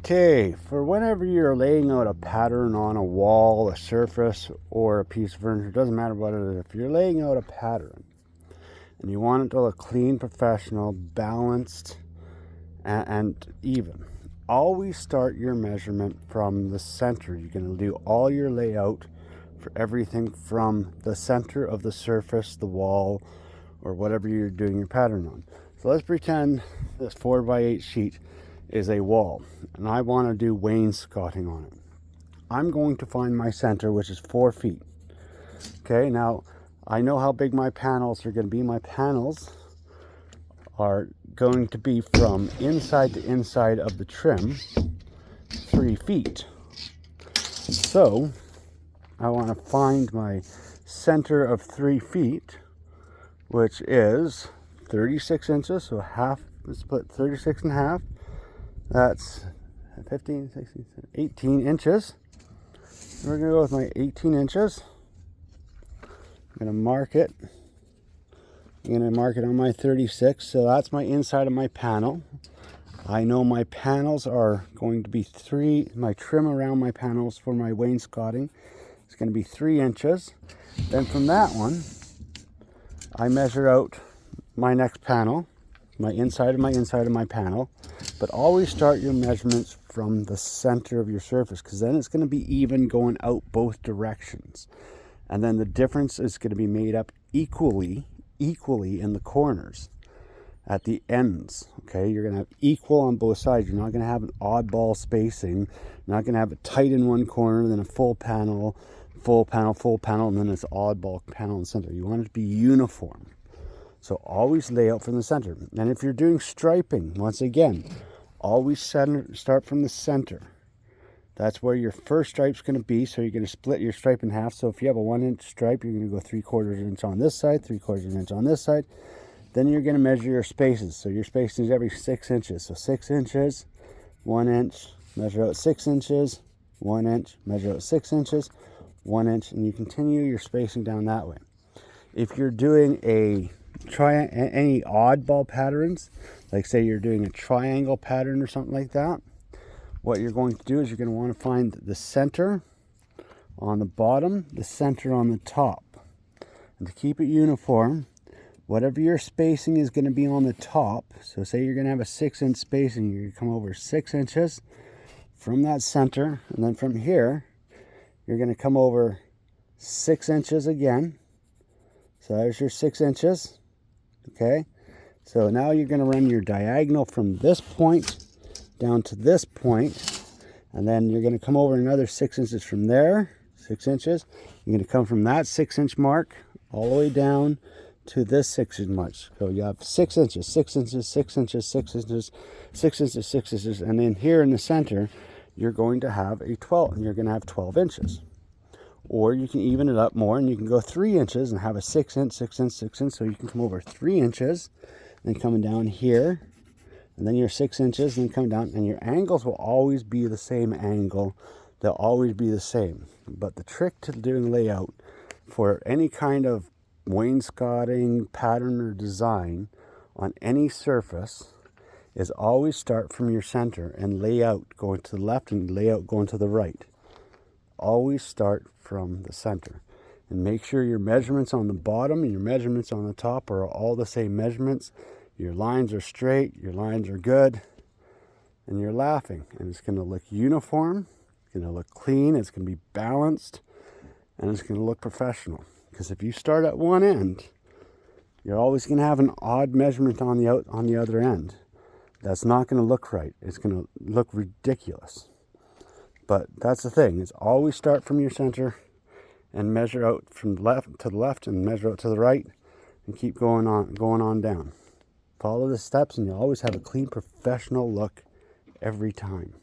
Okay, for whenever you're laying out a pattern on a wall, a surface, or a piece of furniture, it doesn't matter what it is. If you're laying out a pattern and you want it to look clean, professional, balanced, and even, always start your measurement from the center. You're going to do all your layout for everything from the center of the surface, the wall, or whatever you're doing your pattern on. So let's pretend this 4x8 sheet is a wall and I want to do wainscoting on it. I'm going to find my center, which is 4 feet. Okay, now I know how big my panels are going to be. My panels are going to be from inside to inside of the trim 3 feet. So I want to find my center of 3 feet, which is 36 inches. So half, let's split 36 and a half. That's 15, 16, 18 inches. We're going to go with my 18 inches. I'm going to mark it. I'm going to mark it on my 36. So that's my inside of my panel. I know my panels are going to be my trim around my panels for my wainscoting is going to be 3 inches. Then from that one, I measure out my next panel, my inside of my panel. But always start your measurements from the center of your surface, because then it's going to be even going out both directions. And then the difference is going to be made up equally in the corners at the ends. Okay, you're going to have equal on both sides. You're not going to have an oddball spacing. You're not going to have it tight in one corner, then a full panel, and then this oddball panel in the center. You want it to be uniform. So always lay out from the center. And if you're doing striping, once again, always start from the center. That's where your first stripe's going to be. So you're going to split your stripe in half. So if you have a 1-inch stripe, you're going to go 3/4 inch on this side, 3/4 inch on this side. Then you're going to measure your spaces. So your spacing is every 6 inches. So 6 inches, 1 inch, measure out 6 inches, 1 inch, measure out 6 inches, 1 inch, and you continue your spacing down that way. If you're doing any oddball patterns, like say you're doing a triangle pattern or something like that, what you're going to do is you're going to want to find the center on the bottom, the center on the top. And to keep it uniform, whatever your spacing is going to be on the top, so say you're going to have a 6-inch spacing, you're going to come over 6 inches from that center, and then from here you're going to come over 6 inches again. So there's your 6 inches. Okay, so now you're going to run your diagonal from this point down to this point, and then you're going to come over another 6 inches from there, 6 inches. You're going to come from that 6-inch mark all the way down to this 6-inch mark. So you have 6 inches, 6 inches, 6 inches, 6 inches, 6 inches, 6 inches, and then here in the center, you're going to have a 12, and you're going to have 12 inches. Or you can even it up more and you can go 3 inches and have a 6 inch, 6 inch, 6 inch. So you can come over 3 inches, then coming down here, and then your 6 inches, and then come down, and your angles will always be the same angle. They'll always be the same. But the trick to doing layout for any kind of wainscoting pattern or design on any surface is always start from your center and lay out going to the left and lay out going to the right. Always start from the center, and make sure your measurements on the bottom and your measurements on the top are all the same measurements. Your lines are straight, your lines are good, and you're laughing, and it's going to look uniform, it's going to look clean, it's going to be balanced, and it's going to look professional. Because if you start at one end, you're always going to have an odd measurement on the other end. That's not going to look right. It's going to look ridiculous. But that's the thing, is always start from your center and measure out from left to the left and measure out to the right and keep going on down. Follow the steps and you'll always have a clean, professional look every time.